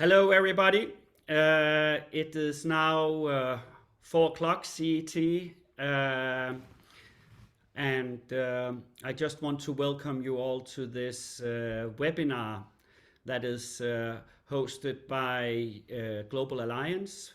Hello, everybody. It is now 4 o'clock CET, and I just want to welcome you all to this webinar that is hosted by Global Alliance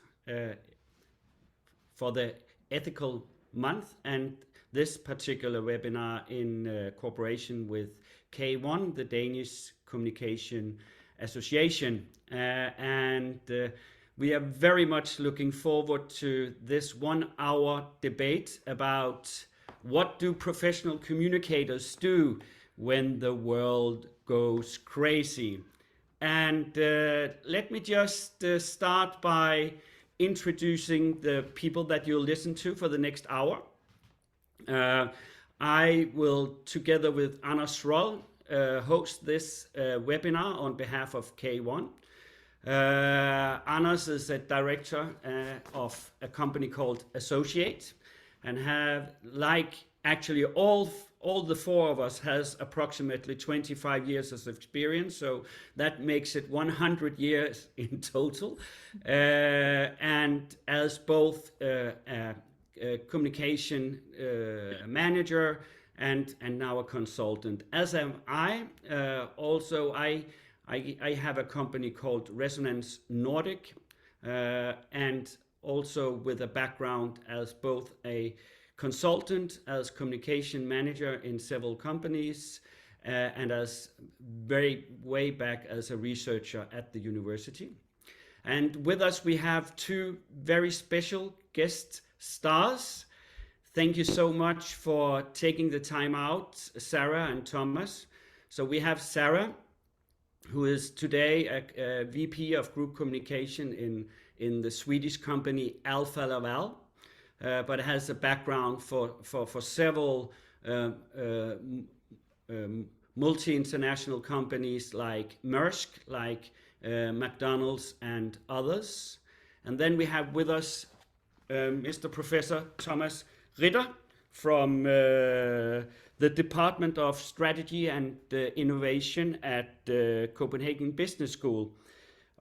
for the Ethical Month, and this particular webinar in cooperation with K1, the Danish Communication Association, and we are very much looking forward to this 1 hour debate about what do professional communicators do when the world goes crazy. And let me just start by introducing the people that you'll listen to for the next hour. I will, together with Schroll, host this webinar on behalf of K1. Anders is a director of a company called Associate, and have, like actually all the four of us, has approximately 25 years of experience, so that makes it 100 years in total, and as both a communication manager and now a consultant, as am I. Also, I have a company called Resonans Nordic, and also with a background as both a consultant, as communication manager in several companies, and as way back as a researcher at the university. And with us we have two very special guest stars. Thank you so much for taking the time out, Sara and Thomas. So we have Sara, who is today a VP of Group Communication in the Swedish company Alfa Laval, but has a background for several multi-international companies like Maersk, like McDonald's and others. And then we have with us Mr. Professor Thomas Ritter from the Department of Strategy and Innovation at Copenhagen Business School.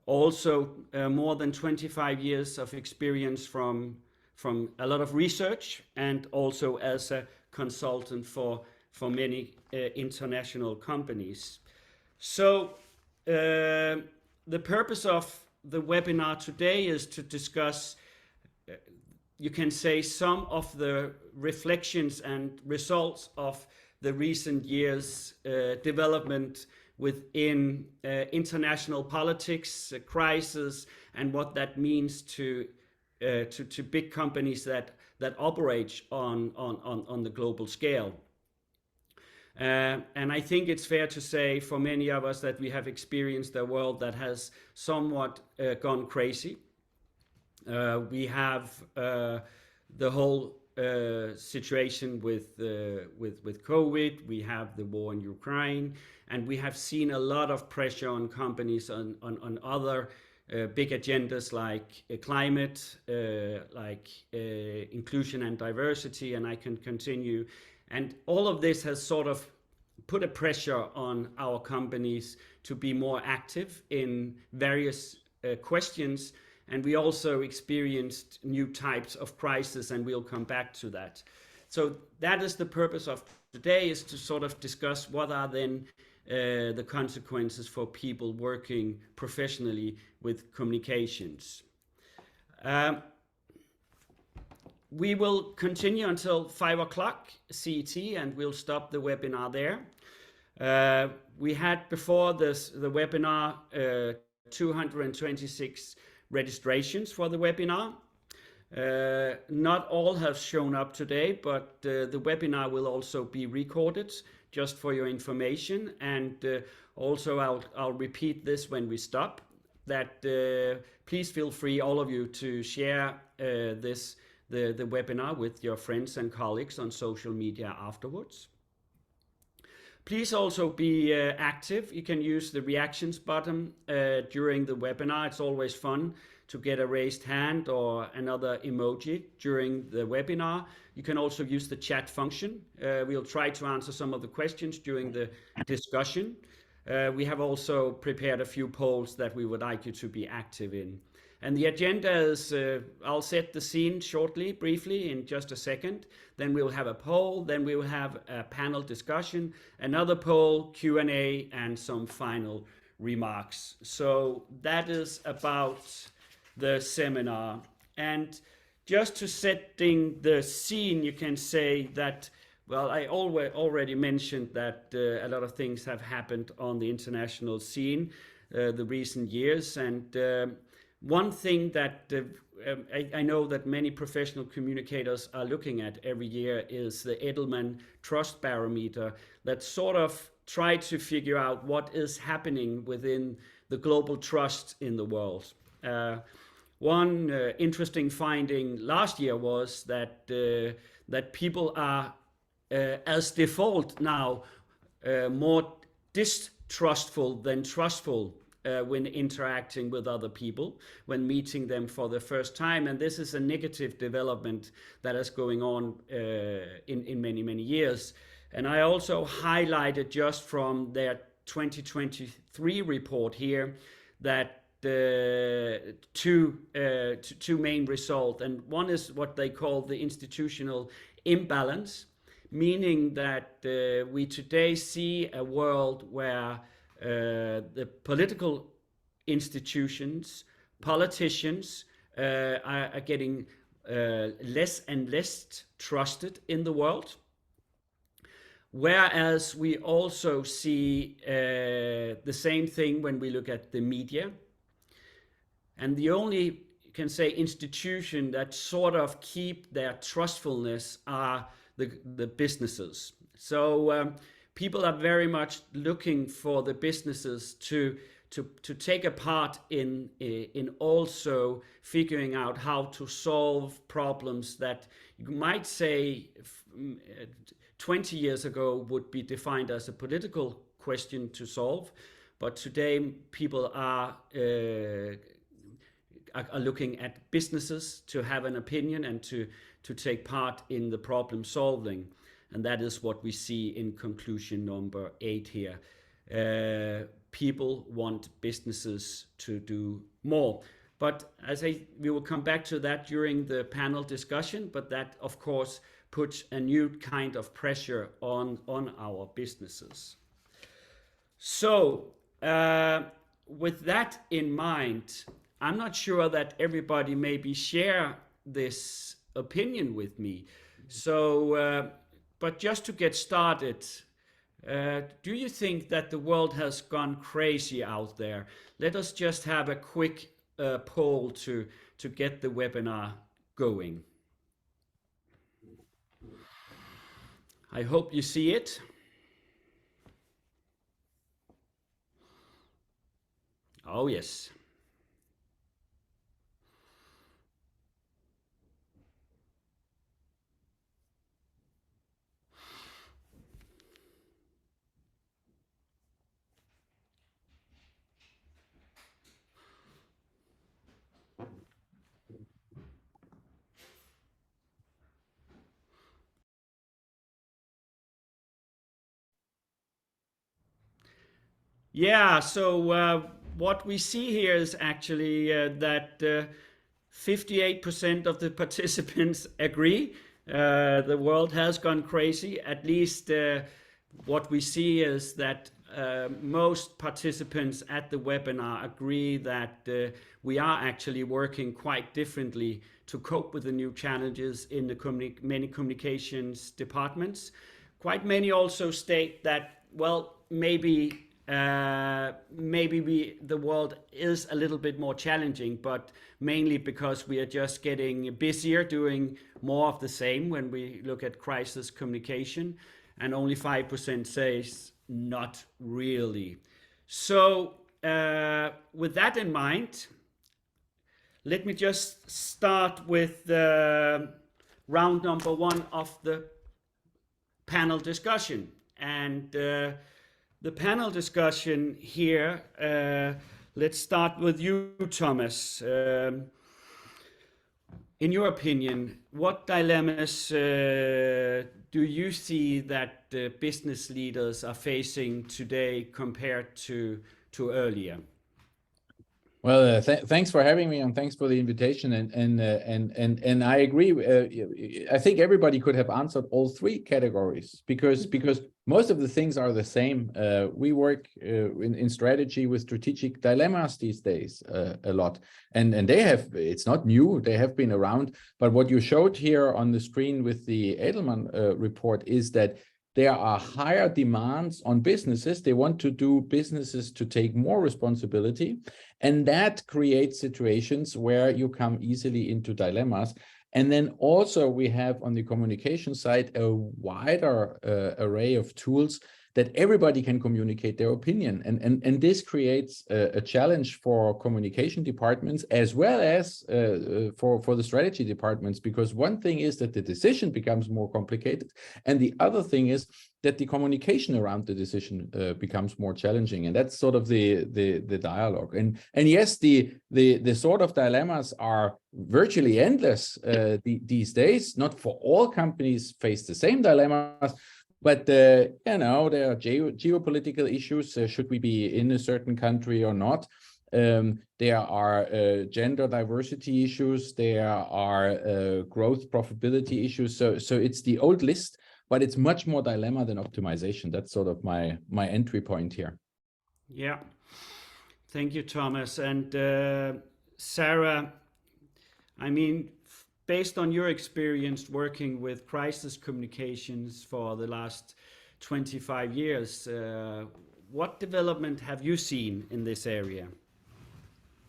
Also more than 25 years of experience from a lot of research, and also as a consultant for many international companies. So the purpose of the webinar today is to discuss, you can say, some of the reflections and results of the recent years' development within international politics, crisis, and what that means to big companies that operate on the global scale. And I think it's fair to say for many of us that we have experienced a world that has somewhat gone crazy. We have the whole situation with COVID, we have the war in Ukraine, and we have seen a lot of pressure on companies on other big agendas like climate, like inclusion and diversity, and I can continue. And all of this has sort of put a pressure on our companies to be more active in various questions. And we also experienced new types of crisis, and we'll come back to that. So that is the purpose of today, is to sort of discuss what are then the consequences for people working professionally with communications. We will continue until 5 o'clock CET, and we'll stop the webinar there. We had before the webinar 226 registrations for the webinar. Not all have shown up today, but the webinar will also be recorded, just for your information. And also I'll repeat this when we stop, that please feel free, all of you, to share the webinar with your friends and colleagues on social media afterwards. Please also be active. You can use the reactions button during the webinar. It's always fun to get a raised hand or another emoji during the webinar. You can also use the chat function. We'll try to answer some of the questions during the discussion. We have also prepared a few polls that we would like you to be active in. And the agenda is, I'll set the scene shortly, briefly, in just a second. Then we'll have a poll, then we will have a panel discussion, another poll, Q&A, and some final remarks. So that is about the seminar. And just to setting the scene, you can say that, well, I already mentioned that a lot of things have happened on the international scene the recent years. And one thing that I know that many professional communicators are looking at every year is the Edelman Trust Barometer that sort of try to figure out what is happening within the global trust in the world. One interesting finding last year was that that people are, as default now, more distrustful than trustful when interacting with other people, when meeting them for the first time. And this is a negative development that is going on in many, many years. And I also highlighted just from their 2023 report here that two main results. And one is what they call the institutional imbalance, meaning that we today see a world where the political institutions, politicians are getting less and less trusted in the world. Whereas we also see the same thing when we look at the media. And the only, you can say, institution that sort of keep their trustfulness are the businesses. So people are very much looking for the businesses to take a part in also figuring out how to solve problems that you might say 20 years ago would be defined as a political question to solve, but today people are looking at businesses to have an opinion and to take part in the problem solving. And that is what we see in conclusion number 8 here. People want businesses to do more. But we will come back to that during the panel discussion, but that of course puts a new kind of pressure on our businesses. So with that in mind, I'm not sure that everybody maybe share this opinion with me. So, but just to get started, do you think that the world has gone crazy out there? Let us just have a quick poll to get the webinar going. I hope you see it. Oh, yes. Yeah, so what we see here is actually that 58% of the participants agree the world has gone crazy. At least what we see is that most participants at the webinar agree that we are actually working quite differently to cope with the new challenges in the many communications departments. Quite many also state that, well, maybe the world is a little bit more challenging, but mainly because we are just getting busier doing more of the same when we look at crisis communication, and only 5% says not really. So with that in mind, let me just start with round number 1 of the panel discussion. And the panel discussion here, let's start with you, Thomas. In your opinion, what dilemmas do you see that business leaders are facing today compared to earlier? Well, thanks for having me, and thanks for the invitation. And I agree. I think everybody could have answered all three categories because most of the things are the same. We work in strategy with strategic dilemmas these days a lot, and they have. It's not new. They have been around. But what you showed here on the screen with the Edelman report is that there are higher demands on businesses. They want to do businesses to take more responsibility. And that creates situations where you come easily into dilemmas. And then also we have on the communication side a wider array of tools that everybody can communicate their opinion. And this creates a challenge for communication departments as well as for the strategy departments, because one thing is that the decision becomes more complicated. And the other thing is that the communication around the decision becomes more challenging. And that's sort of the dialogue. And yes, the sort of dilemmas are virtually endless these days. Not for all companies face the same dilemmas, but you know, there are geopolitical issues. Should we be in a certain country or not? There are gender diversity issues. There are growth profitability issues. So it's the old list, but it's much more dilemma than optimization. That's sort of my entry point here. Yeah, thank you, Thomas. And Sara, I mean, based on your experience working with crisis communications for the last 25 years, what development have you seen in this area?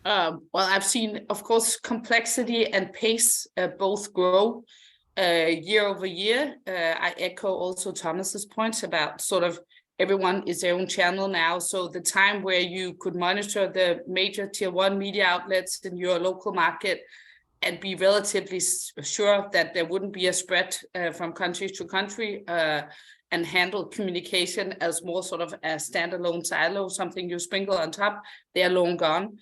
Well, I've seen, of course, complexity and pace both grow year over year. I echo also Thomas's points about sort of everyone is their own channel now. So the time where you could monitor the major tier one media outlets in your local market and be relatively sure that there wouldn't be a spread from country to country and handle communication as more sort of a standalone silo, something you sprinkle on top, they're long gone.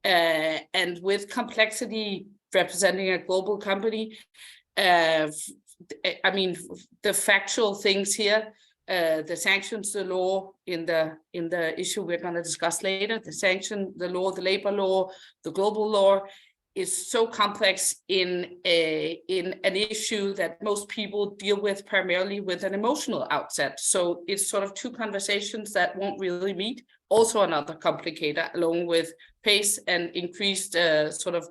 And with complexity representing a global company, I mean, the factual things here, the sanctions, the law in the issue we're going to discuss later, the law, the labor law, the global law, is so complex in an issue that most people deal with primarily with an emotional outset. So it's sort of two conversations that won't really meet. Also another complicator, along with pace and increased sort of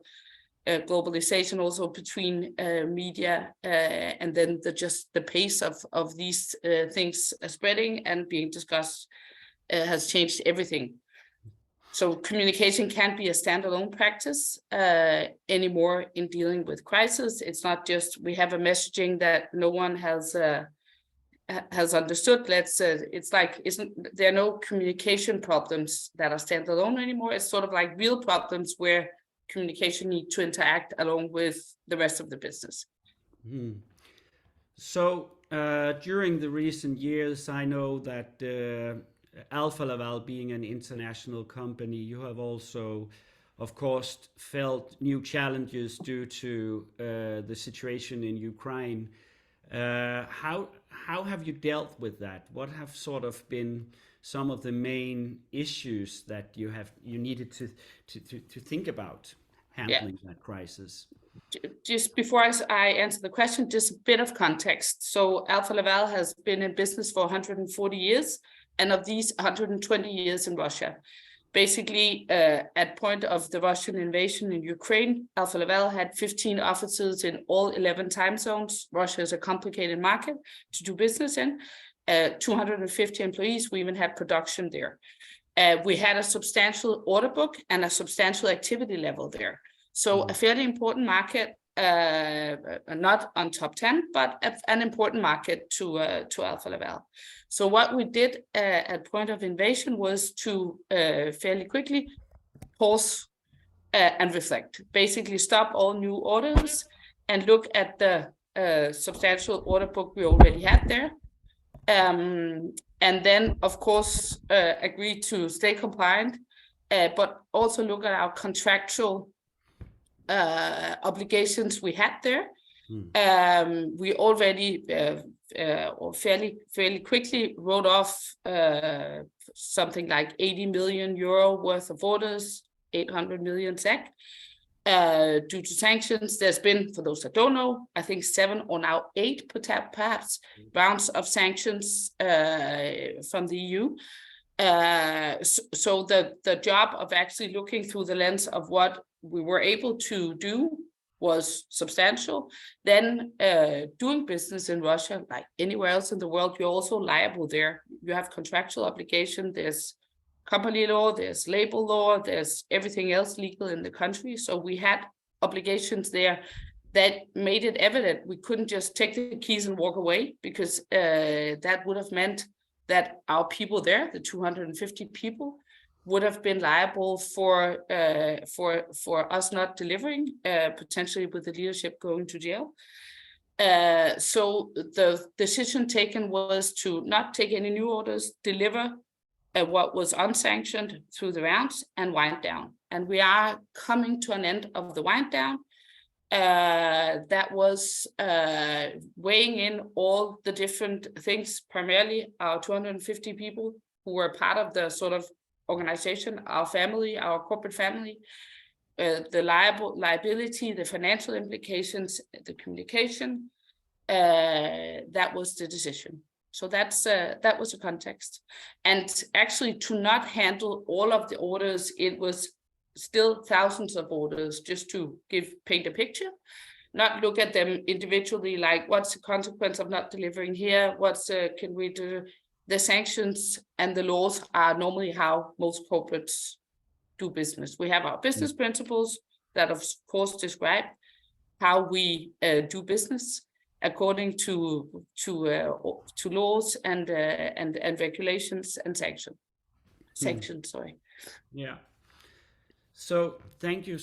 globalization also between media and then the pace of these things spreading and being discussed has changed everything. So communication can't be a standalone practice anymore in dealing with crisis. It's not just we have a messaging that no one has understood. It's like there are no communication problems that are standalone anymore. It's sort of like real problems where communication need to interact along with the rest of the business. So during the recent years, I know that Alfa Laval being an international company, you have also, of course, felt new challenges due to the situation in Ukraine. How have you dealt with that? What have sort of been some of the main issues that you needed to think about handling that crisis? Just before I answer the question, just a bit of context. So Alfa Laval has been in business for 140 years, and of these 120 years in Russia. Basically, at point of the Russian invasion in Ukraine, Alfa Laval had 15 offices in all 11 time zones. Russia is a complicated market to do business in. 250 employees, we even had production there. We had a substantial order book and a substantial activity level there. So a fairly important market, not on top 10, but an important market to Alfa Laval. So what we did at point of invasion was to fairly quickly pause and reflect. Basically stop all new orders and look at the substantial order book we already had there. And then, of course, agree to stay compliant, but also look at our contractual obligations we had there. We already or fairly quickly wrote off something like 80 million euro worth of orders, 800 million SEK. Due to sanctions, there's been, for those that don't know, I think 7 or now 8 perhaps rounds of sanctions from the EU. So the job of actually looking through the lens of what we were able to do was substantial. Then doing business in Russia, like anywhere else in the world, you're also liable there. You have contractual obligation, there's company law, there's labor law, there's everything else legal in the country. So we had obligations there that made it evident we couldn't just take the keys and walk away, because that would have meant that our people there, the 250 people, would have been liable for us not delivering, potentially with the leadership going to jail. So the decision taken was to not take any new orders, deliver what was unsanctioned through the rounds, and wind down. And we are coming to an end of the wind down. That was weighing in all the different things, primarily our 250 people who were part of the sort of organization, our family, our corporate family, the liability, the financial implications, the communication. That was the decision. So that was the context. And actually, to not handle all of the orders, it was still thousands of orders, just to paint a picture, not look at them individually, like what's the consequence of not delivering here, can we do. The sanctions and the laws are normally how most corporates do business. We have our business principles that of course describe how we do business according to laws and regulations and sanctions. Sorry. Yeah. So thank you,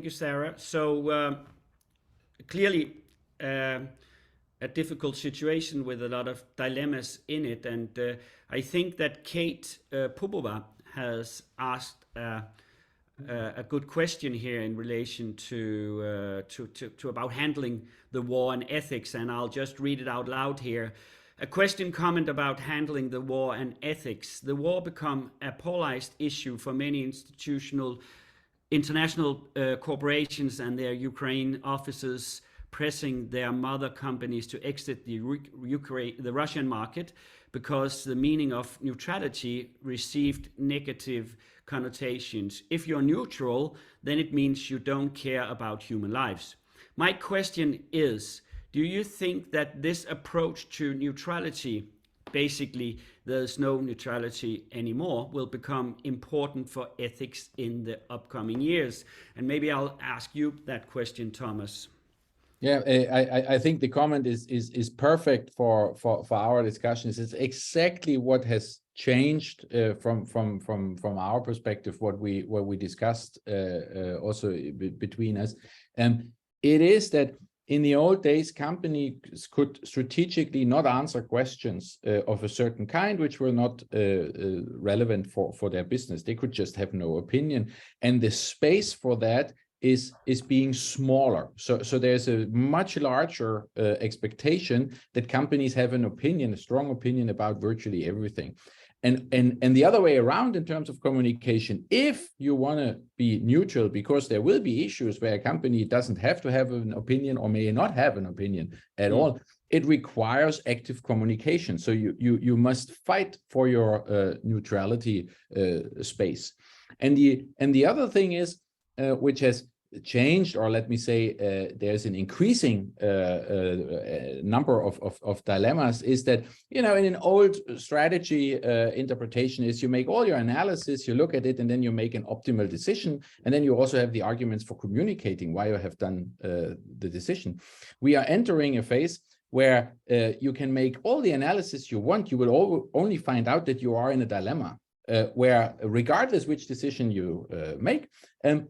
Sara. So clearly a difficult situation with a lot of dilemmas in it, and I think that Kate Popova has asked a good question here in relation to about handling the war and ethics, and I'll just read it out loud here. A comment about handling the war and ethics. The war become a polarized issue for many international corporations and their Ukraine offices, pressing their mother companies to exit the Russian market because the meaning of neutrality received negative connotations. If you're neutral, then it means you don't care about human lives. My question is, do you think that this approach to neutrality, basically there's no neutrality anymore, will become important for ethics in the upcoming years? And maybe I'll ask you that question, Thomas. Yeah, I think the comment is perfect for our discussions. It's exactly what has changed from our perspective, what we discussed also between us. It is that in the old days, companies could strategically not answer questions of a certain kind, which were not relevant for their business. They could just have no opinion, and the space for that is being smaller. So there's a much larger expectation that companies have an opinion, a strong opinion about virtually everything. And the other way around in terms of communication, if you want to be neutral, because there will be issues where a company doesn't have to have an opinion or may not have an opinion at all, it requires active communication. So you must fight for your neutrality space. And the other thing is, which has changed, or let me say there's an increasing number of dilemmas, is that, in an old strategy interpretation is you make all your analysis, you look at it, and then you make an optimal decision, and then you also have the arguments for communicating why you have done the decision. We are entering a phase where you can make all the analysis you want, you will only find out that you are in a dilemma. where regardless which decision you make,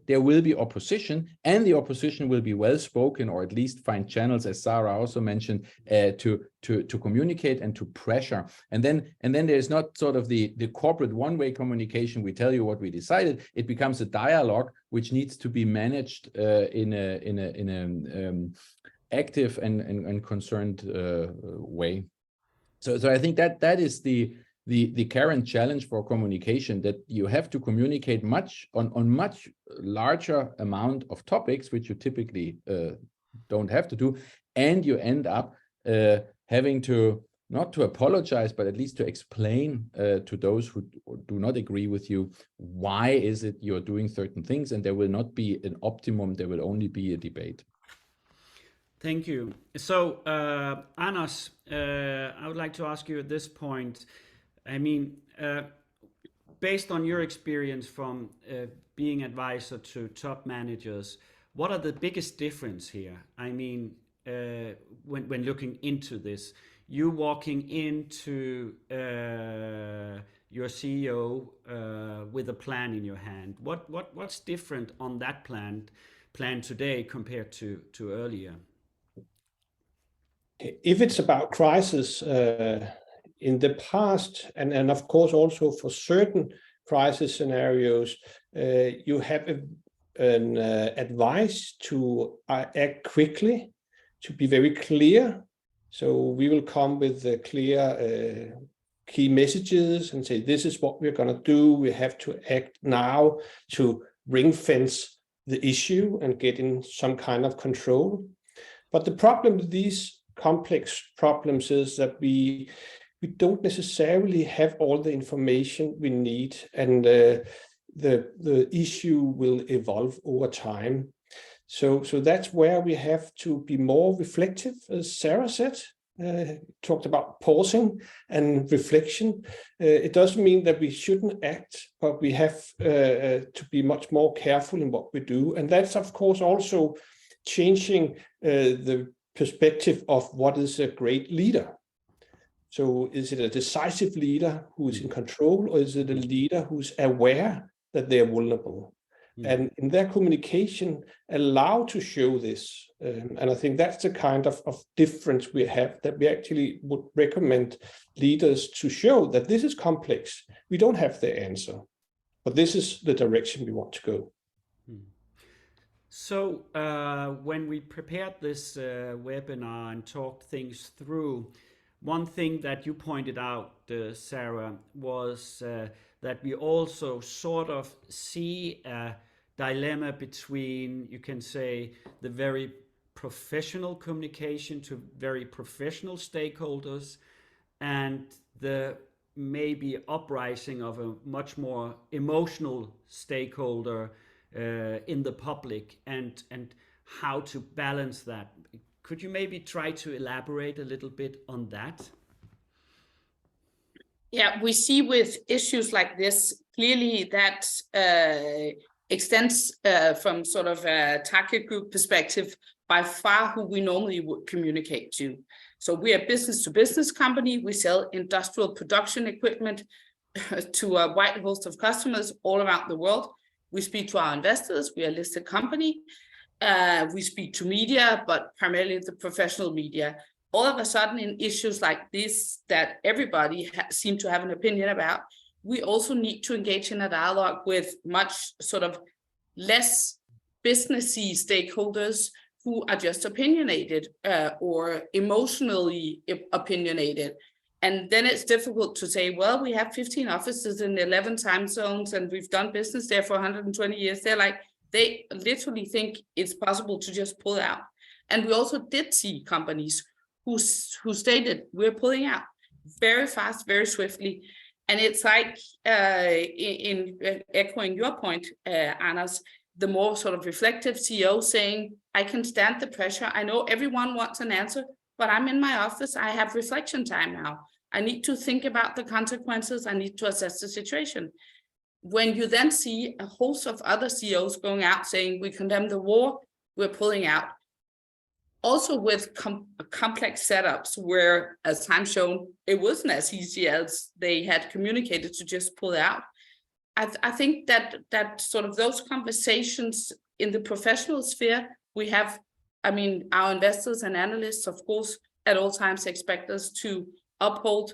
there will be opposition, and the opposition will be well spoken, or at least find channels, as Sara also mentioned, to communicate and to pressure. And then there's not sort of the corporate one-way communication. We tell you what we decided. It becomes a dialogue which needs to be managed in a active and concerned way. So I think that is the current challenge for communication, that you have to communicate much on much larger amount of topics, which you typically don't have to do, and you end up having to, not to apologize, but at least to explain to those who do not agree with you, why is it you're doing certain things, and there will not be an optimum, there will only be a debate. Thank you. So, Anders, I would like to ask you at this point, I mean, based on your experience from being advisor to top managers, what are the biggest difference here? I mean, when looking into this, you walking into your CEO with a plan in your hand, what's different on that plan today compared to earlier? If it's about crisis, in the past, and of course also for certain crisis scenarios, you have an advice to act quickly, to be very clear. So we will come with clear key messages and say, this is what we're going to do. We have to act now to ring fence the issue and get in some kind of control. But the problem with these complex problems is that we don't necessarily have all the information we need, and the issue will evolve over time. So that's where we have to be more reflective, as Sara said. Talked about pausing and reflection. It doesn't mean that we shouldn't act, but we have to be much more careful in what we do. And that's, of course, also changing the perspective of what is a great leader. So is it a decisive leader who is in control, or is it a leader who's aware that they're vulnerable? And in their communication, allow to show this. And I think that's the kind of difference we have, that we actually would recommend leaders to show that this is complex. We don't have the answer, but this is the direction we want to go. So when we prepared this webinar and talked things through, one thing that you pointed out, Sara, was that we also sort of see a dilemma between, you can say, the very professional communication to very professional stakeholders, and the maybe uprising of a much more emotional stakeholder in the public, and how to balance that. Could you maybe try to elaborate a little bit on that? Yeah, we see with issues like this, clearly that extends from sort of a target group perspective by far who we normally would communicate to. So we are a business-to-business company. We sell industrial production equipment to a wide host of customers all around the world. We speak to our investors. We are a listed company. We speak to media, but primarily the professional media. All of a sudden, in issues like this that everybody seems to have an opinion about, we also need to engage in a dialogue with much sort of less businessy stakeholders who are just opinionated or emotionally opinionated. And then it's difficult to say, well, we have 15 offices in 11 time zones and we've done business there for 120 years. They literally think it's possible to just pull out. And we also did see companies who stated, we're pulling out very fast, very swiftly. And it's like, in echoing your point, Anders, the more sort of reflective CEO saying, I can stand the pressure. I know everyone wants an answer, but I'm in my office. I have reflection time now. I need to think about the consequences. I need to assess the situation. When you then see a host of other CEOs going out saying, we condemn the war, we're pulling out. also with complex setups where, as time shown, it wasn't as easy as they had communicated to just pull out. I think that sort of those conversations in the professional sphere, we have, I mean, our investors and analysts, of course, at all times expect us to uphold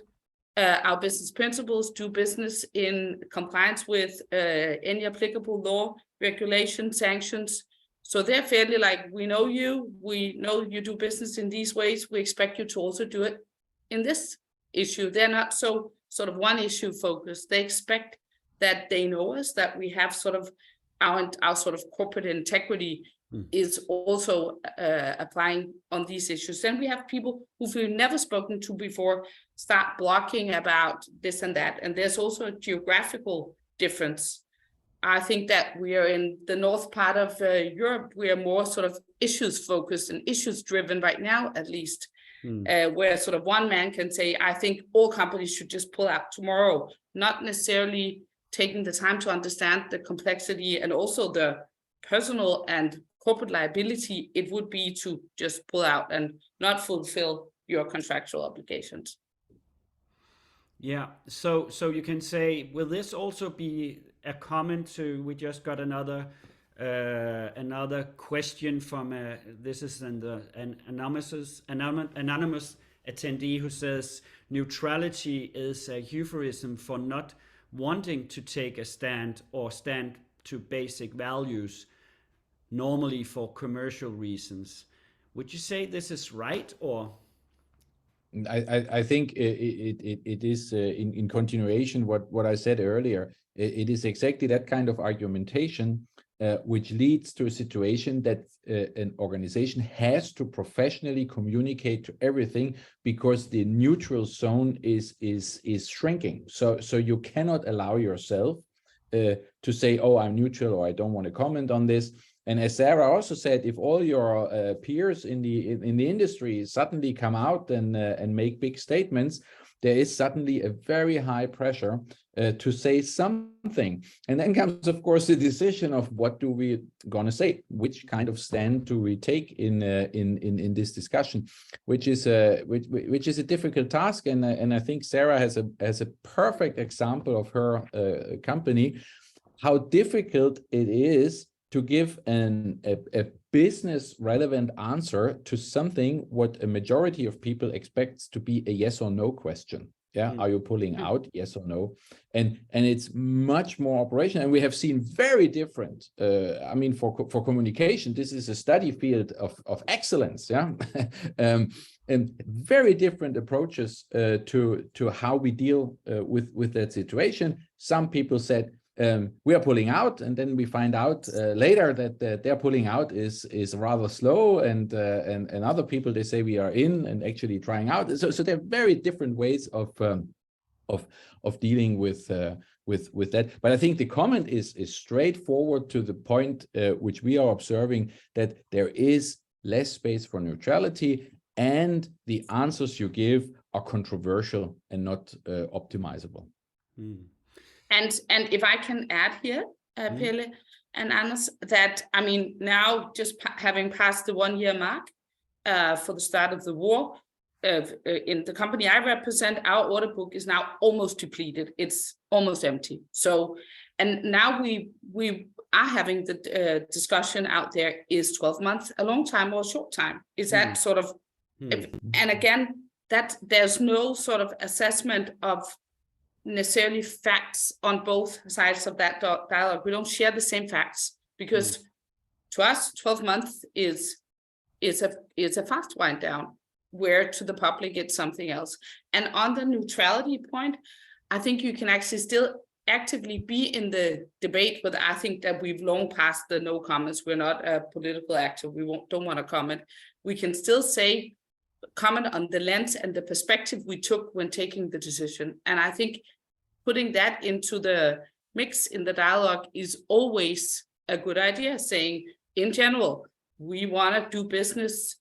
our business principles, do business in compliance with any applicable law, regulation, sanctions. So they're fairly like, we know you do business in these ways, we expect you to also do it in this issue. They're not so sort of one issue focused. They expect that they know us, that we have sort of our sort of corporate integrity is also applying on these issues. Then we have people who we've never spoken to before start blocking about this and that. And there's also a geographical difference. I think that we are in the north part of Europe, we are more sort of issues focused and issues driven right now, at least, where sort of one man can say, I think all companies should just pull out tomorrow, not necessarily taking the time to understand the complexity and also the personal and corporate liability it would be to just pull out and not fulfill your contractual obligations. Yeah, so you can say, will this also be a comment to, we just got another question from, this is an anonymous attendee who says, neutrality is a euphemism for not wanting to take a stand or stand to basic values, normally for commercial reasons. Would you say this is right, or? I think it is in continuation what I said earlier. It is exactly that kind of argumentation which leads to a situation that an organization has to professionally communicate to everything because the neutral zone is shrinking. So you cannot allow yourself to say, oh, I'm neutral, or I don't want to comment on this. And as Sara also said, if all your peers in the industry suddenly come out and make big statements, there is suddenly a very high pressure to say something. And then comes, of course, the decision of what do we gonna say, which kind of stand do we take in this discussion, which is a difficult task. And I think Sara has a perfect example of her company, how difficult it is to give a business relevant answer to something what a majority of people expects to be a yes or no question. Yeah, are you pulling out? Yes or no? And it's much more operational. And we have seen very different. I mean, for communication, this is a study field of excellence. Yeah, and very different approaches to how we deal with that situation. Some people said, we are pulling out, and then we find out later that their pulling out is rather slow, and other people, they say we are in and actually trying out. So there are very different ways of dealing with that. But I think the comment is straightforward to the point which we are observing, that there is less space for neutrality, and the answers you give are controversial and not optimizable. And if I can add here, Pelle and Anders, that, I mean, now just having passed the 1 year mark for the start of the war, in the company I represent, our order book is now almost depleted. It's almost empty. So, and now we are having the discussion out there, is 12 months a long time or a short time? Is that sort of, and again, that there's no sort of assessment of necessarily facts on both sides of that dialogue. We don't share the same facts, because to us 12 months is a fast wind down, where to the public it's something else. And on the neutrality point, I think you can actually still actively be in the debate, but I think that we've long passed the no comments. We're not a political actor. We don't want to comment. We can still say, comment on the lens and the perspective we took when taking the decision. And I think putting that into the mix in the dialogue is always a good idea, saying, in general, we want to do business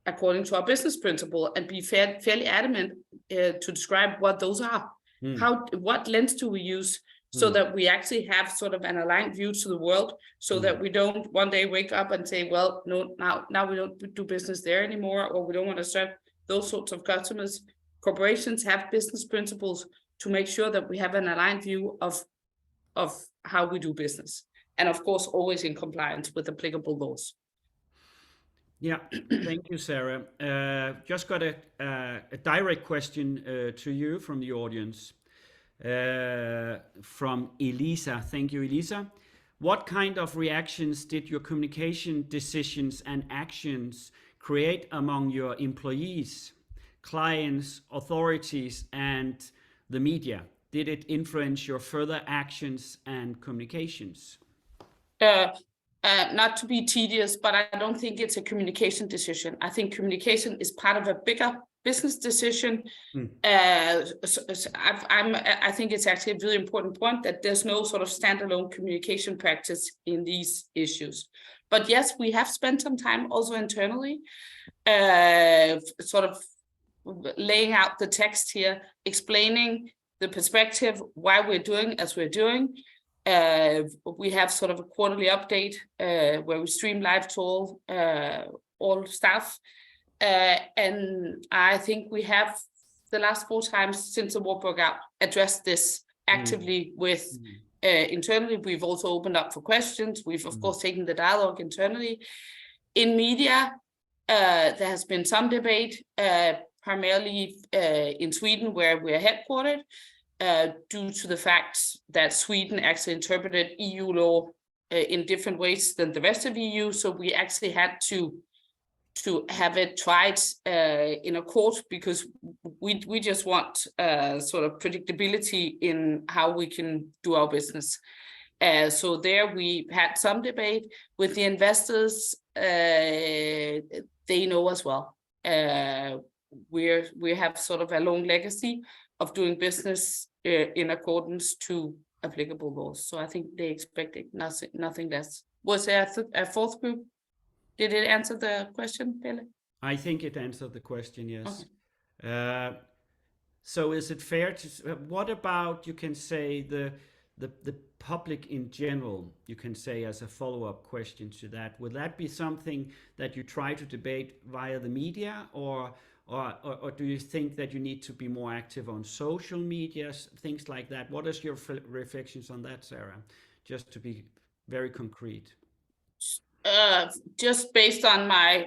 according to our business principle, and be fairly adamant to describe what those are. What lens do we use so that we actually have sort of an aligned view to the world, so that we don't one day wake up and say, well, no, now we don't do business there anymore, or we don't want to serve those sorts of customers. Corporations have business principles to make sure that we have an aligned view of how we do business. And of course, always in compliance with applicable laws. Yeah, thank you, Sara. Just got a direct question to you from the audience. From Elisa. Thank you, Elisa. What kind of reactions did your communication decisions and actions create among your employees, clients, authorities, and the media? Did it influence your further actions and communications? Not to be tedious, but I don't think it's a communication decision. I think communication is part of a bigger business decision. I think it's actually a really important point that there's no sort of standalone communication practice in these issues. But yes, we have spent some time also internally, sort of laying out the text here, explaining the perspective, why we're doing as we're doing. We have sort of a quarterly update where we stream live to all staff. And I think we have the last 4 times since the war broke out addressed this actively with internally. We've also opened up for questions. We've of course taken the dialogue internally. In media, there has been some debate, primarily in Sweden, where we're headquartered, due to the fact that Sweden actually interpreted EU law in different ways than the rest of EU. So we actually had to have it tried in a court, because we just want sort of predictability in how we can do our business. So there we had some debate with the investors. They know as well. We have sort of a long legacy of doing business in accordance to applicable laws. So I think they expected nothing less. Was there a fourth group? Did it answer the question, Pelle? I think it answered the question, yes. Okay. So is it fair to, what about, you can say, the public in general, you can say, as a follow-up question to that? Would that be something that you try to debate via the media, or do you think that you need to be more active on social media, things like that? What is your reflections on that, Sara? Just to be very concrete. Just based on my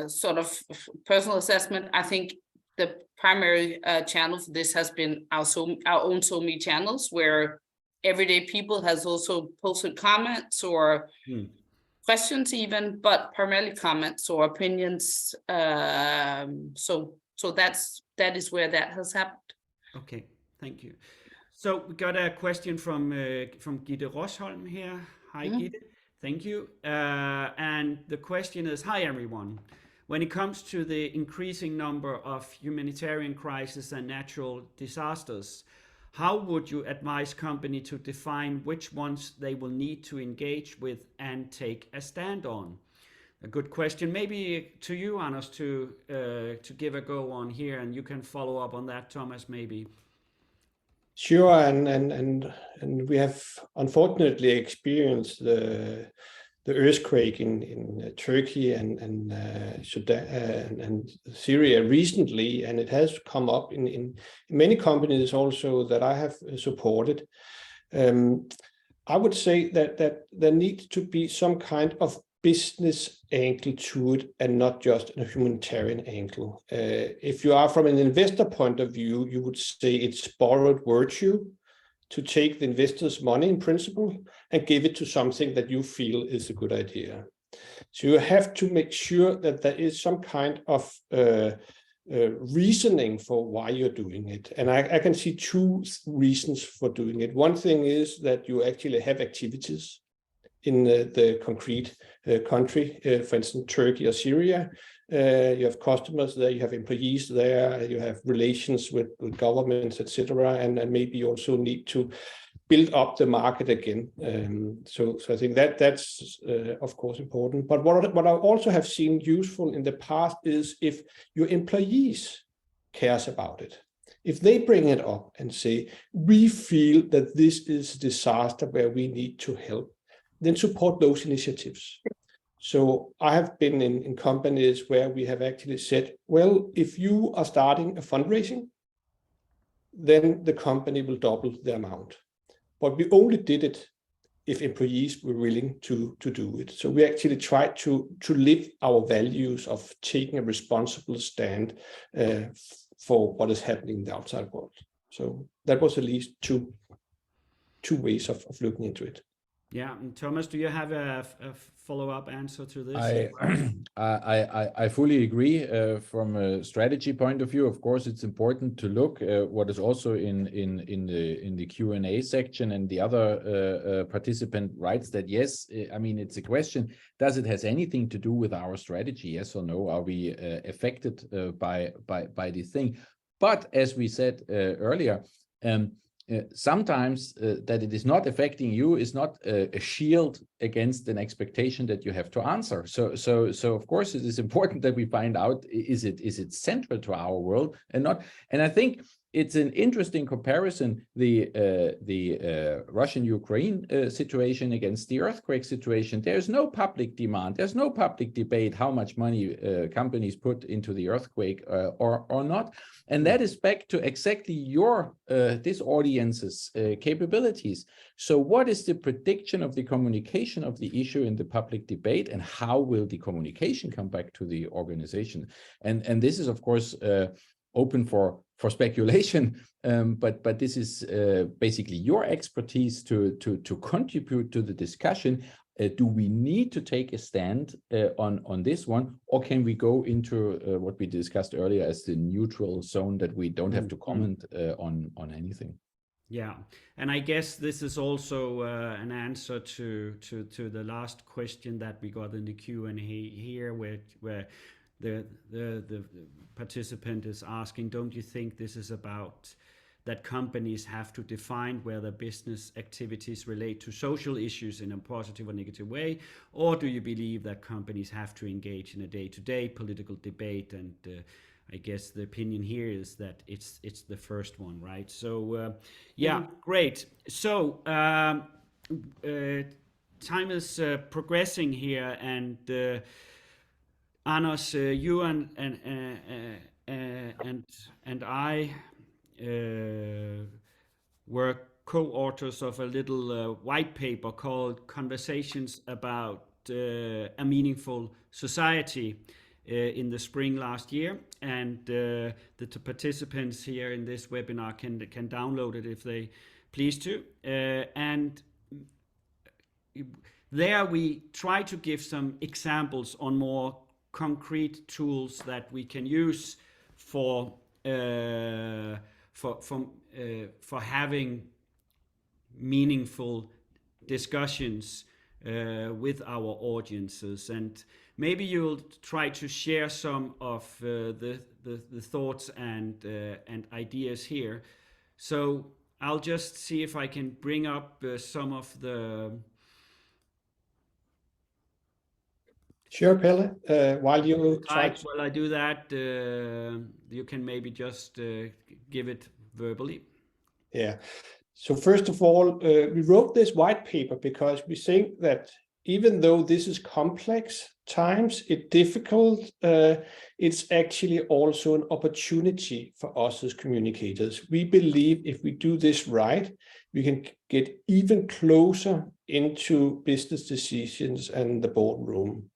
sort of personal assessment, I think the primary channel for this has been our own SoMe channels, where everyday people has also posted comments or questions even, but primarily comments or opinions. So that is where that has happened. Okay, thank you. So we got a question from Gitte Rosholm here. Hi, Gitte. Thank you. And the question is, hi everyone. When it comes to the increasing number of humanitarian crises and natural disasters, how would you advise company to define which ones they will need to engage with and take a stand on? A good question. Maybe to you, Anders, to give a go on here, and you can follow up on that, Thomas, maybe. Sure, and we have unfortunately experienced the earthquake in Turkey and Sudan and Syria recently, and it has come up in many companies also that I have supported. I would say that there needs to be some kind of business angle to it and not just a humanitarian angle. If you are from an investor point of view, you would say it's borrowed virtue to take the investor's money in principle and give it to something that you feel is a good idea. So you have to make sure that there is some kind of reasoning for why you're doing it. And I can see 2 reasons for doing it. One thing is that you actually have activities in the concrete country, for instance, Turkey or Syria. You have customers there, you have employees there, you have relations with governments, etc., and maybe you also need to build up the market again. So I think that's of course important. But what I also have seen useful in the past is if your employees cares about it. if they bring it up and say, we feel that this is a disaster where we need to help, then support those initiatives. So I have been in companies where we have actually said, well, if you are starting a fundraising, then the company will double the amount. But we only did it if employees were willing to do it. So we actually tried to live our values of taking a responsible stand for what is happening in the outside world. So that was at least two ways of looking into it. Yeah, and Thomas, do you have a follow-up answer to this? I fully agree. From a strategy point of view, of course, it's important to look what is also in the Q&A section, and the other participant writes that yes, I mean, it's a question: does it has anything to do with our strategy? Yes or no? Are we affected by this thing? But as we said earlier, sometimes that it is not affecting you is not a shield against an expectation that you have to answer. So of course it is important that we find out, is it central to our world and not? And I think it's an interesting comparison, the Russian-Ukraine situation against the earthquake situation. There's no public demand, there's no public debate how much money companies put into the earthquake or not. And that is back to exactly your, this audience's capabilities. So what is the prediction of the communication of the issue in the public debate, and how will the communication come back to the organization? And this is, of course, open for speculation, but this is basically your expertise to contribute to the discussion. Do we need to take a stand on this one, or can we go into what we discussed earlier as the neutral zone, that we don't have to comment on anything? Yeah, and I guess this is also an answer to the last question that we got in the Q&A here, where the participant is asking, don't you think this is about that companies have to define where their business activities relate to social issues in a positive or negative way, or do you believe that companies have to engage in a day-to-day political debate? And I guess the opinion here is that it's the first one, right? So yeah, great. So time is progressing here, and Anders, you and I were co-authors of a little white paper called Conversations about a Meaningful Society in the spring last year, and the participants here in this webinar can download it if they please to, and there we try to give some examples on more concrete tools that we can use for having meaningful discussions with our audiences. And maybe you'll try to share some of the thoughts and ideas here. So I'll just see if I can bring up some of the. Sure, Pelle. While you try. While I do that, you can maybe just give it verbally. Yeah. So first of all, we wrote this white paper because we think that even though this is complex times, it's difficult, it's actually also an opportunity for us as communicators. We believe if we do this right, we can get even closer into business decisions and the boardroom.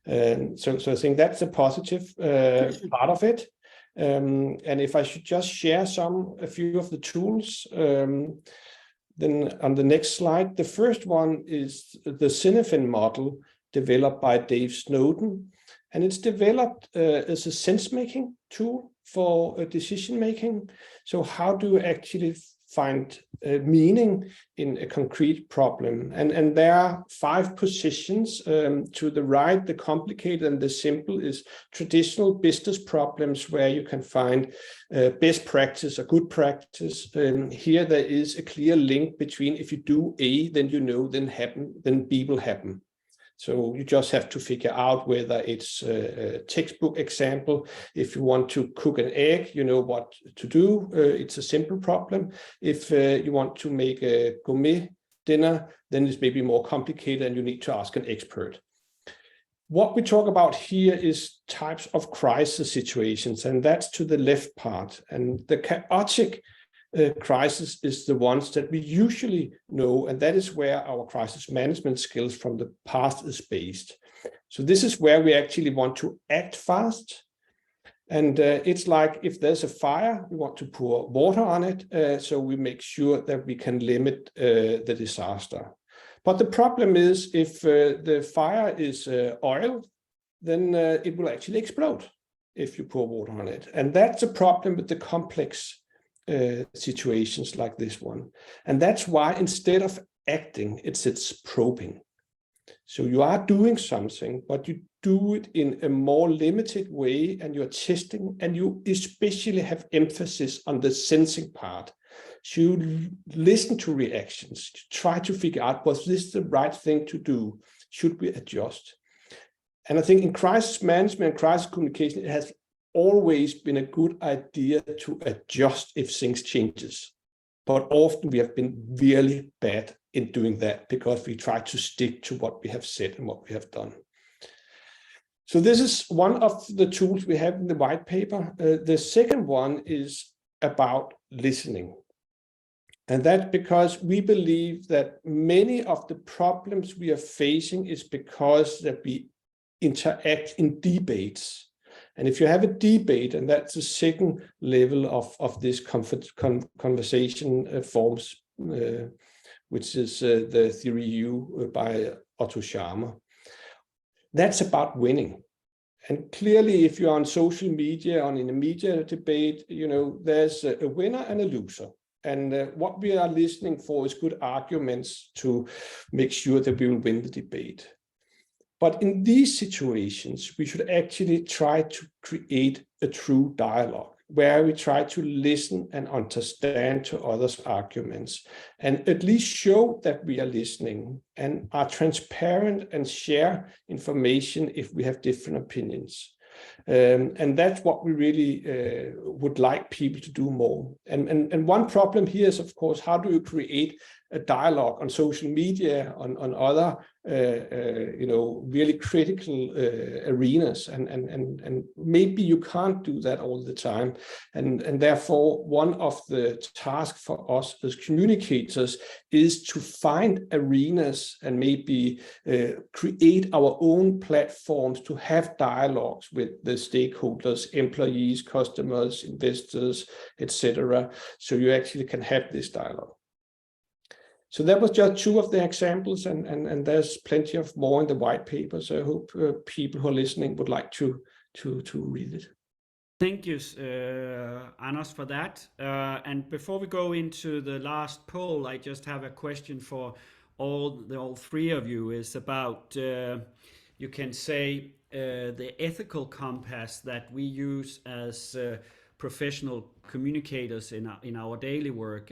So I think that's a positive part of it. And if I should just share a few of the tools, then on the next slide, the first one is the Cinefin model developed by Dave Snowden, and it's developed as a sense-making tool for decision-making. So how do you actually find meaning in a concrete problem? And there are 5 positions. To the right, the complicated and the simple is traditional business problems where you can find best practice or good practice. Here there is a clear link between if you do A, then you know, then B will happen. So you just have to figure out whether it's a textbook example. If you want to cook an egg, you know what to do. It's a simple problem. If you want to make a gourmet dinner, then it's maybe more complicated and you need to ask an expert. What we talk about here is types of crisis situations, and that's to the left part. And the chaotic crisis is the ones that we usually know, and that is where our crisis management skills from the past is based. So this is where we actually want to act fast. And it's like if there's a fire, we want to pour water on it, so we make sure that we can limit the disaster. But the problem is if the fire is oil, then it will actually explode if you pour water on it. And that's a problem with the complex situations like this one. And that's why instead of acting, it's probing. So you are doing something, but you do it in a more limited way, and you're testing, and you especially have emphasis on the sensing part. So you listen to reactions, try to figure out, was this the right thing to do? Should we adjust? And I think in crisis management, crisis communication, it has always been a good idea to adjust if things changes. But often we have been really bad in doing that because we try to stick to what we have said and what we have done. So this is one of the tools we have in the white paper. The second one is about listening. And that's because we believe that many of the problems we are facing is because that we interact in debates. And if you have a debate, and that's the second level of this conversation forms, which is the theory U by Otto Scharmer, that's about winning. And clearly, if you're on social media, in a media debate, you know, there's a winner and a loser. And what we are listening for is good arguments to make sure that we will win the debate. But in these situations, we should actually try to create a true dialogue where we try to listen and understand to others' arguments and at least show that we are listening and are transparent and share information if we have different opinions. And that's what we really would like people to do more. And one problem here is, of course, how do you create a dialogue on social media, on other, you know, really critical arenas, and maybe you can't do that all the time. And therefore, one of the tasks for us as communicators is to find arenas and maybe create our own platforms to have dialogues with the stakeholders, employees, customers, investors, etc. So you actually can have this dialogue. So that was just two of the examples, and there's plenty of more in the white paper. So I hope people who are listening would like to read it. Thank you, Anders, for that. And before we go into the last poll, I just have a question for all three of you. Is about you can say the ethical compass that we use as professional communicators in our daily work,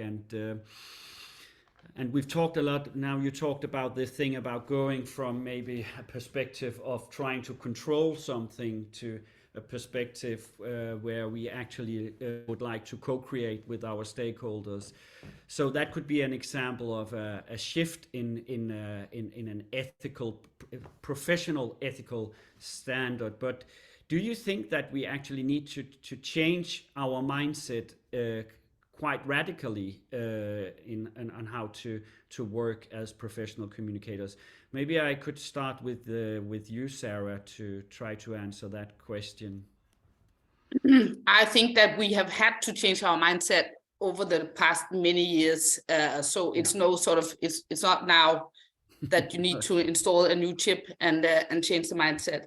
and we've talked a lot. Now you talked about this thing about going from maybe a perspective of trying to control something to a perspective where we actually would like to co-create with our stakeholders. So that could be an example of a shift in an ethical, professional ethical standard. But do you think that we actually need to change our mindset quite radically on how to work as professional communicators? Maybe I could start with you, Sara, to try to answer that question. I think that we have had to change our mindset over the past many years. So it's no sort of it's not now that you need to install a new chip and change the mindset.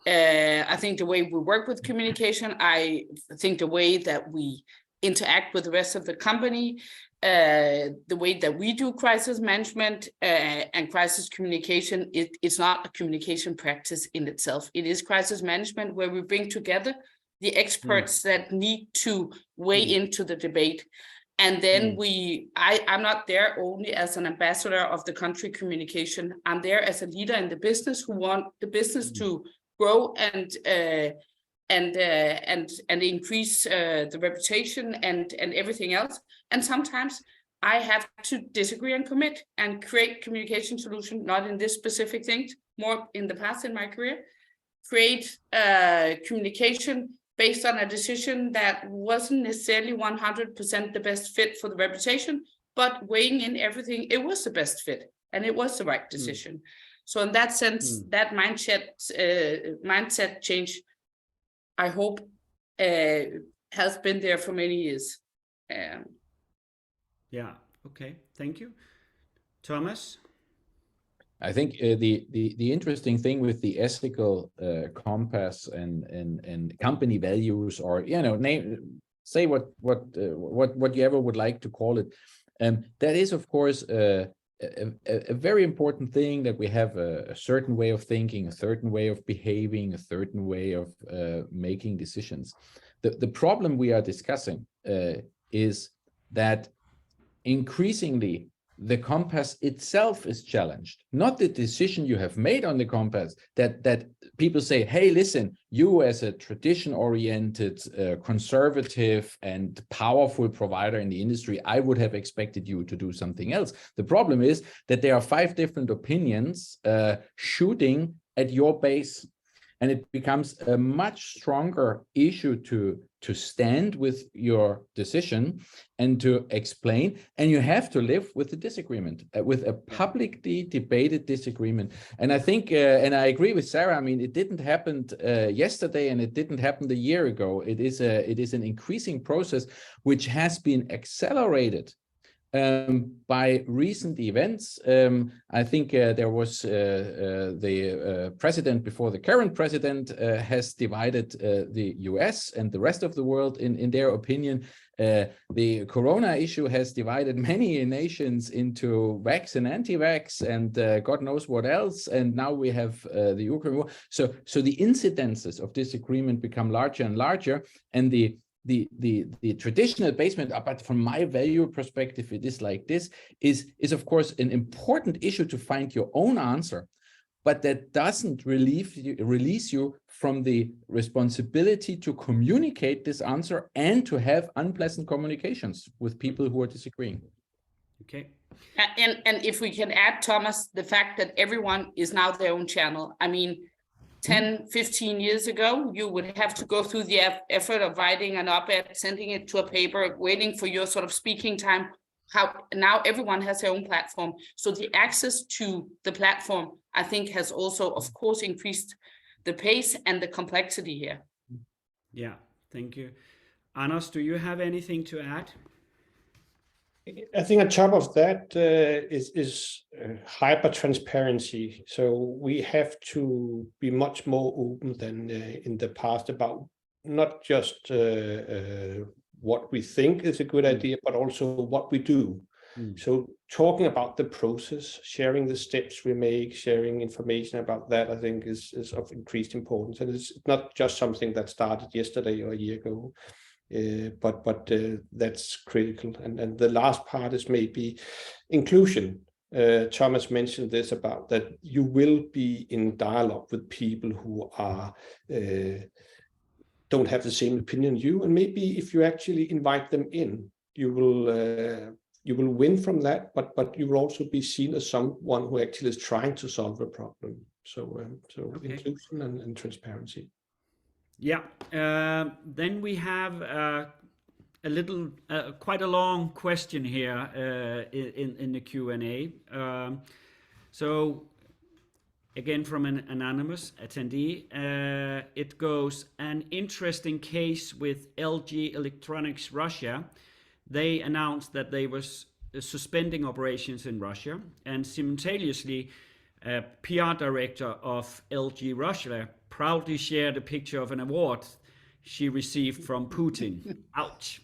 I think the way we work with communication, I think the way that we interact with the rest of the company, the way that we do crisis management and crisis communication, it's not a communication practice in itself. It is crisis management where we bring together the experts that need to weigh into the debate. And then I'm not there only as an ambassador of the country communication. I'm there as a leader in the business who want the business to grow and increase the reputation and everything else. And sometimes I have to disagree and commit and create communication solution, not in this specific thing, more in the past in my career, create communication based on a decision that wasn't necessarily 100% the best fit for the reputation, but weighing in everything, it was the best fit and it was the right decision. So in that sense, that mindset change, I hope, has been there for many years. Yeah. Okay. Thank you, Thomas. I think the interesting thing with the ethical compass and company values, or say what you ever would like to call it, that is of course a very important thing, that we have a certain way of thinking, a certain way of behaving, a certain way of making decisions. The problem we are discussing is that increasingly the compass itself is challenged, not the decision you have made on the compass, that people say, hey, listen, you as a tradition-oriented, conservative and powerful provider in the industry, I would have expected you to do something else. The problem is that there are 5 different opinions shooting at your base. And it becomes a much stronger issue to stand with your decision and to explain. And you have to live with the disagreement, with a publicly debated disagreement. And I think, and I agree with Sara, I mean, it didn't happen yesterday and it didn't happen a year ago. It is an increasing process which has been accelerated by recent events. I think there was the president before the current president has divided the US and the rest of the world in their opinion. The corona issue has divided many nations into vax and anti-vax and God knows what else. And now we have the Ukraine war. So the incidences of disagreement become larger and larger, and the traditional basement, but from my value perspective, it is like this, is of course an important issue to find your own answer, but that doesn't release you from the responsibility to communicate this answer and to have unpleasant communications with people who are disagreeing. Okay. And if we can add, Thomas, the fact that everyone is now their own channel. I mean, 10, 15 years ago, you would have to go through the effort of writing an op-ed, sending it to a paper, waiting for your sort of speaking time. How now everyone has their own platform. So the access to the platform, I think, has also, of course, increased the pace and the complexity here. Yeah, thank you. Anders, do you have anything to add? I think on top of that is hyper transparency. So we have to be much more open than in the past about not just what we think is a good idea, but also what we do. So talking about the process, sharing the steps we make, sharing information about that, I think is of increased importance. And it's not just something that started yesterday or a year ago. But that's critical. And the last part is maybe inclusion. Thomas mentioned this about that you will be in dialogue with people who are don't have the same opinion as you, and maybe if you actually invite them in, you will win from that. But you will also be seen as someone who actually is trying to solve a problem. So okay. Inclusion and transparency. Yeah, then we have a little, quite a long question here in the Q&A. So again from an anonymous attendee, it goes, an interesting case with LG Electronics Russia. They announced that they were suspending operations in Russia, and simultaneously a PR director of LG Russia proudly shared a picture of an award she received from Putin. Ouch.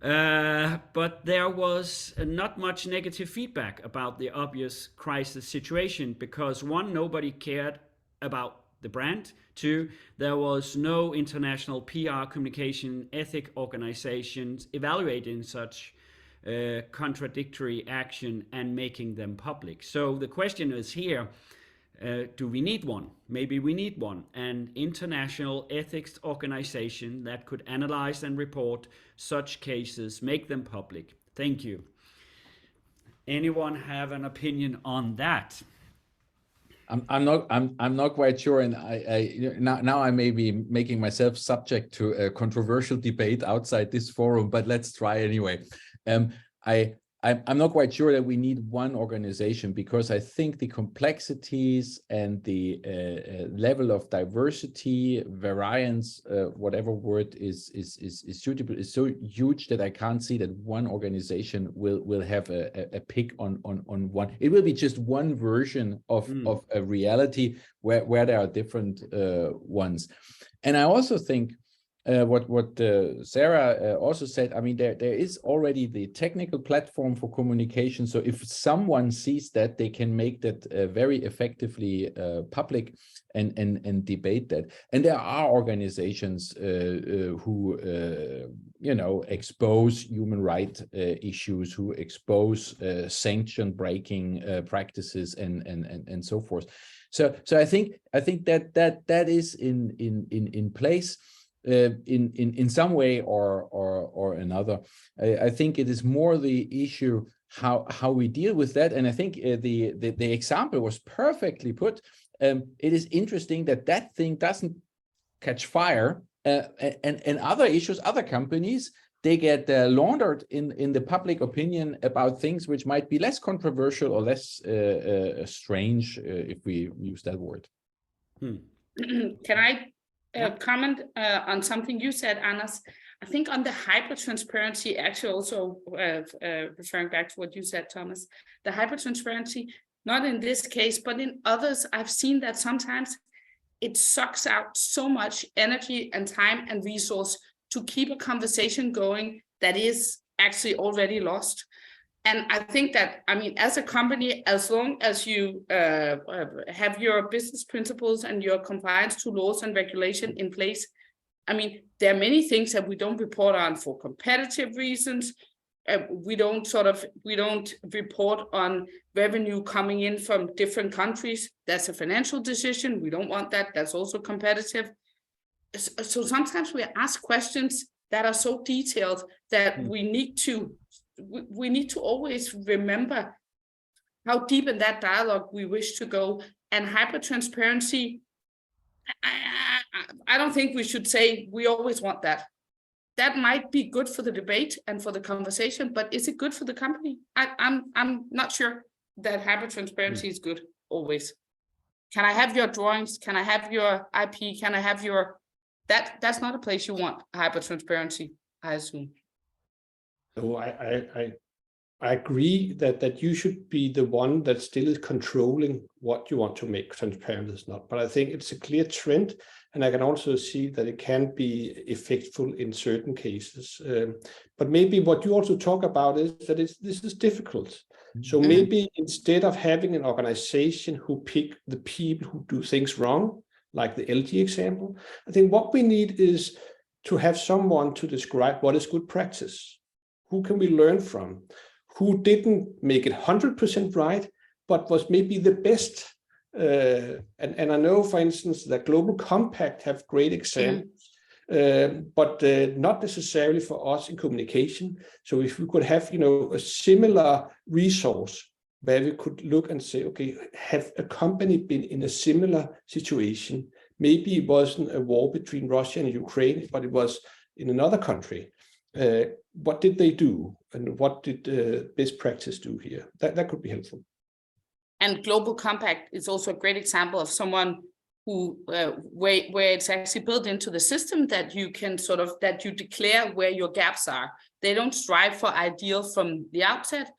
But there was not much negative feedback about the obvious crisis situation because 1, nobody cared about the brand. 2, there was no international PR communication ethic organizations evaluating such contradictory action and making them public. So the question is here, do we need one? Maybe we need one, an international ethics organization that could analyze and report such cases, make them public. Thank you. Anyone have an opinion on that? I'm not quite sure, and now I may be making myself subject to a controversial debate outside this forum, but let's try anyway. I'm not quite sure that we need one organization, because I think the complexities and the level of diversity, variance, whatever word is suitable, is so huge that I can't see that one organization will have a pick on one. It will be just one version of a reality where there are different ones. And I also think what Sara also said, I mean, there is already the technical platform for communication. So if someone sees that, they can make that very effectively public and debate that. And there are organizations who, expose human rights issues, who expose sanction breaking practices and so forth. So I think that is in place. In some way or another. I think it is more the issue how we deal with that, and I think the example was perfectly put. It is interesting that thing doesn't catch fire, and other issues, other companies, they get laundered in the public opinion about things which might be less controversial or less strange, if we use that word. Can I comment on something you said, Anders? I think on the hyper-transparency, actually also referring back to what you said, Thomas, the hyper-transparency, not in this case, but in others, I've seen that sometimes it sucks out so much energy and time and resource to keep a conversation going that is actually already lost. And I think that, I mean, as a company, as long as you have your business principles and your compliance to laws and regulation in place, I mean, there are many things that we don't report on for competitive reasons. We don't report on revenue coming in from different countries. That's a financial decision. We don't want that. That's also competitive. So sometimes we ask questions that are so detailed that we need to always remember how deep in that dialogue we wish to go. And hyper-transparency, I don't think we should say we always want that. That might be good for the debate and for the conversation, but is it good for the company? I'm not sure that hyper-transparency is good always. Can I have your drawings? Can I have your IP? Can I have your... That's not a place you want hyper-transparency, I assume. So I agree that you should be the one that still is controlling what you want to make transparent is not. But I think it's a clear trend, and I can also see that it can be effectful in certain cases. But maybe what you also talk about is that this is difficult. So maybe instead of having an organization who pick the people who do things wrong, like the LG example, I think what we need is to have someone to describe what is good practice. Who can we learn from? Who didn't make it 100% right, but was maybe the best? And I know, for instance, that Global Compact have great examples, but not necessarily for us in communication. So if we could have, a similar resource where we could look and say, okay, have a company been in a similar situation? Maybe it wasn't a war between Russia and Ukraine, but it was in another country. What did they do, and what did best practice do here? That could be helpful. And Global Compact is also a great example of someone who where it's actually built into the system that you can that you declare where your gaps are. They don't strive for ideal from the outset,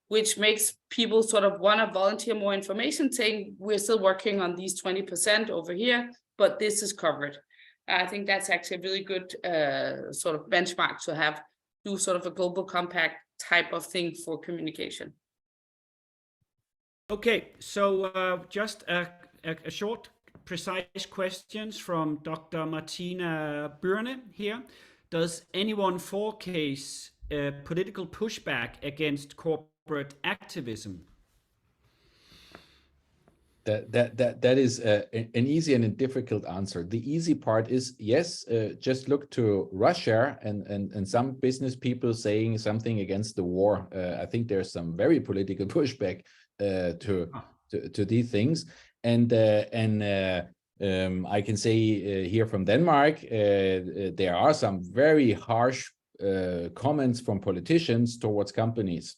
which makes people want to volunteer more information, saying we're still working on these 20% over here, but this is covered. I think that's actually a really good benchmark to have, do a Global Compact type of thing for communication. Okay, so just a short, precise questions from Dr. Martina Byrne here. Does anyone forecast political pushback against corporate activism? That is an easy and a difficult answer. The easy part is yes, just look to Russia and some business people saying something against the war. I think there's some very political pushback to these things, and I can say here from Denmark, there are some very harsh comments from politicians towards companies.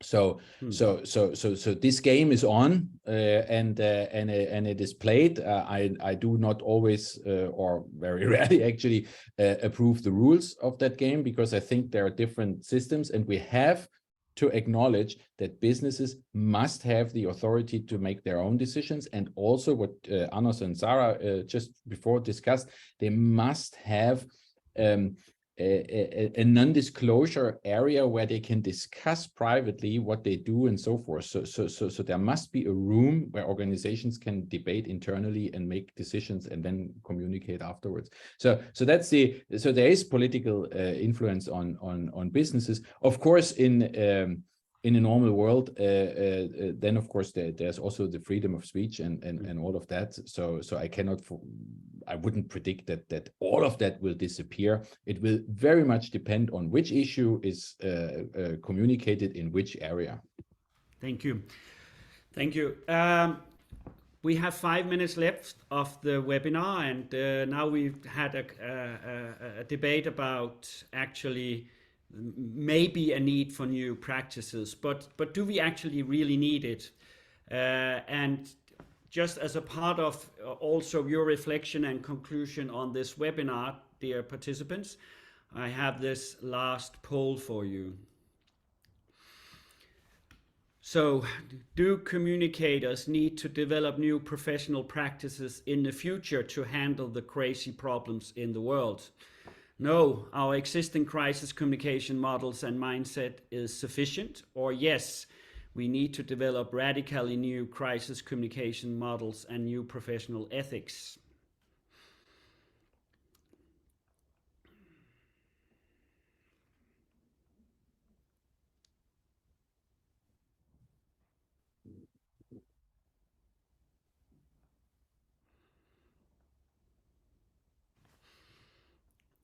So this game is on, and it is played. I do not always, or very rarely actually, approve the rules of that game, because I think there are different systems, and we have to acknowledge that businesses must have the authority to make their own decisions. And also what Anders and Sara just before discussed, they must have a non-disclosure area where they can discuss privately what they do and so forth. So there must be a room where organizations can debate internally and make decisions and then communicate afterwards. So there is political influence on businesses. Of course, in a normal world, then of course there's also the freedom of speech and all of that. So I wouldn't predict that all of that will disappear. It will very much depend on which issue is communicated in which area. Thank you. We have 5 minutes left of the webinar, and now we've had a debate about actually maybe a need for new practices, but do we actually really need it? And just as a part of also your reflection and conclusion on this webinar, dear participants, I have this last poll for you. So, do communicators need to develop new professional practices in the future to handle the crazy problems in the world? No, our existing crisis communication models and mindset is sufficient. Or yes, we need to develop radically new crisis communication models and new professional ethics.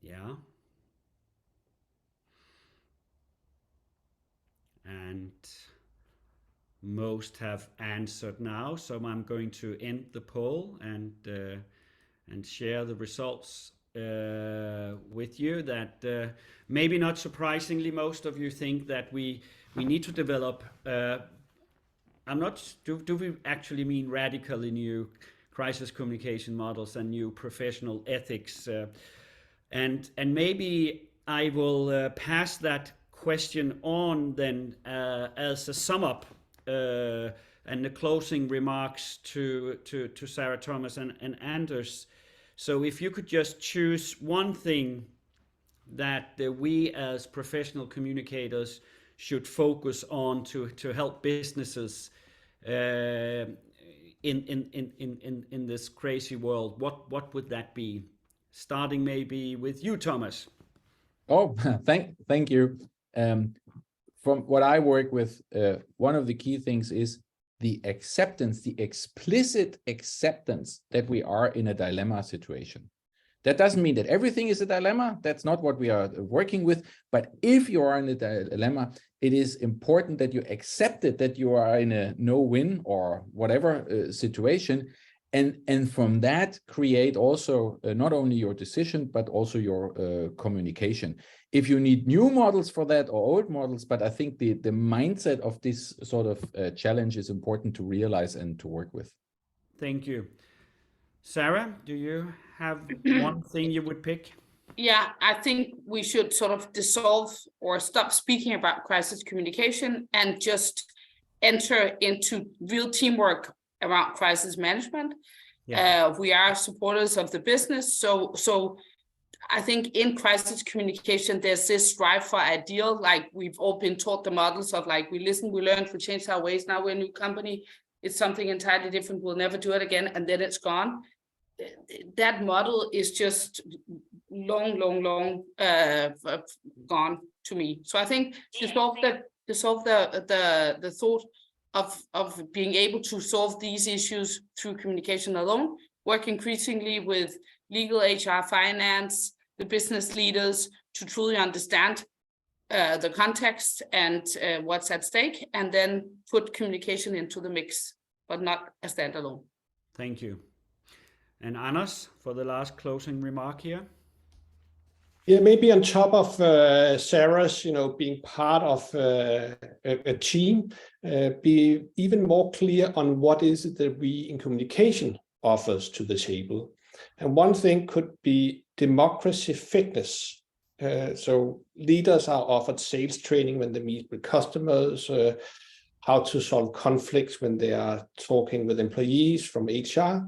Yeah. And most have answered now, so I'm going to end the poll and share the results with you. That maybe not surprisingly, most of you think that we need to develop. Do we actually mean radically new crisis communication models and new professional ethics? And maybe I will pass that question on then as a sum up and the closing remarks to Sara, Thomas and Anders. So if you could just choose one thing that we as professional communicators should focus on to help businesses in this crazy world, what would that be? Starting maybe with you, Thomas. Oh, thank you. From what I work with, one of the key things is the acceptance, the explicit acceptance that we are in a dilemma situation. That doesn't mean that everything is a dilemma. That's not what we are working with. But if you are in a dilemma, it is important that you accept it, that you are in a no-win or whatever situation. And from that, create also not only your decision, but also your communication. If you need new models for that or old models, but I think the mindset of this sort of challenge is important to realize and to work with. Thank you. Sara, do you have one thing you would pick? Yeah, I think we should sort of dissolve or stop speaking about crisis communication and just enter into real teamwork around crisis management. Yeah. We are supporters of the business. So I think in crisis communication, there's this strive for ideal, like we've all been taught the models of like, we listen, we learn, we change our ways. Now we're a new company. It's something entirely different. We'll never do it again. And then it's gone. That model is just long gone to me. So I think to solve the thought of being able to solve these issues through communication alone, work increasingly with legal, HR, finance, the business leaders to truly understand the context and what's at stake, and then put communication into the mix, but not a standalone. Thank you. And Anders, for the last closing remark here. Yeah, maybe on top of Sarah's, being part of a team, be even more clear on what is it that we in communication offers to the table. And one thing could be democracy fitness. So leaders are offered sales training when they meet with customers, how to solve conflicts when they are talking with employees from HR,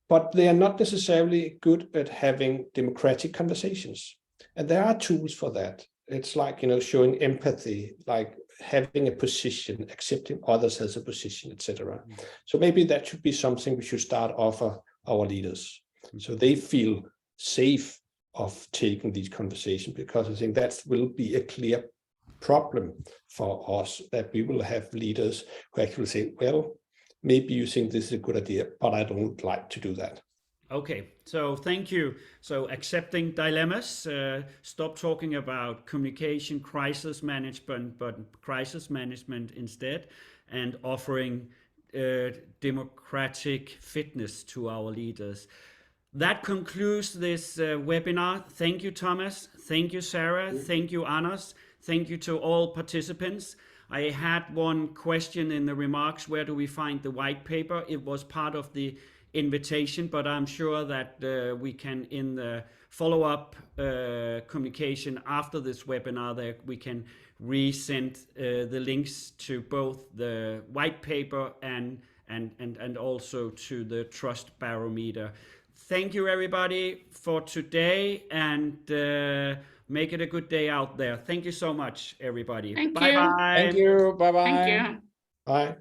but they are not necessarily good at having democratic conversations. And there are tools for that. It's like, showing empathy, like having a position, accepting others as a position, etc. So maybe that should be something we should start offer our leaders, so they feel safe of taking these conversations, because I think that will be a clear problem for us, that we will have leaders who actually say, well, maybe you think this is a good idea, but I don't like to do that. Okay, so thank you. So accepting dilemmas, stop talking about communication, crisis management, but crisis management instead, and offering democratic fitness to our leaders. That concludes this webinar. Thank you, Thomas. Thank you, Sara. Thank you, Anders. Thank you to all participants. I had one question in the remarks: where do we find the white paper? It was part of the invitation, but I'm sure that we can, in the follow-up communication after this webinar, that we can resend the links to both the white paper and also to the trust barometer. Thank you, everybody, for today, and make it a good day out there. Thank you so much, everybody. Thank you. Bye-bye. Thank you. Bye-bye. Thank you. Bye.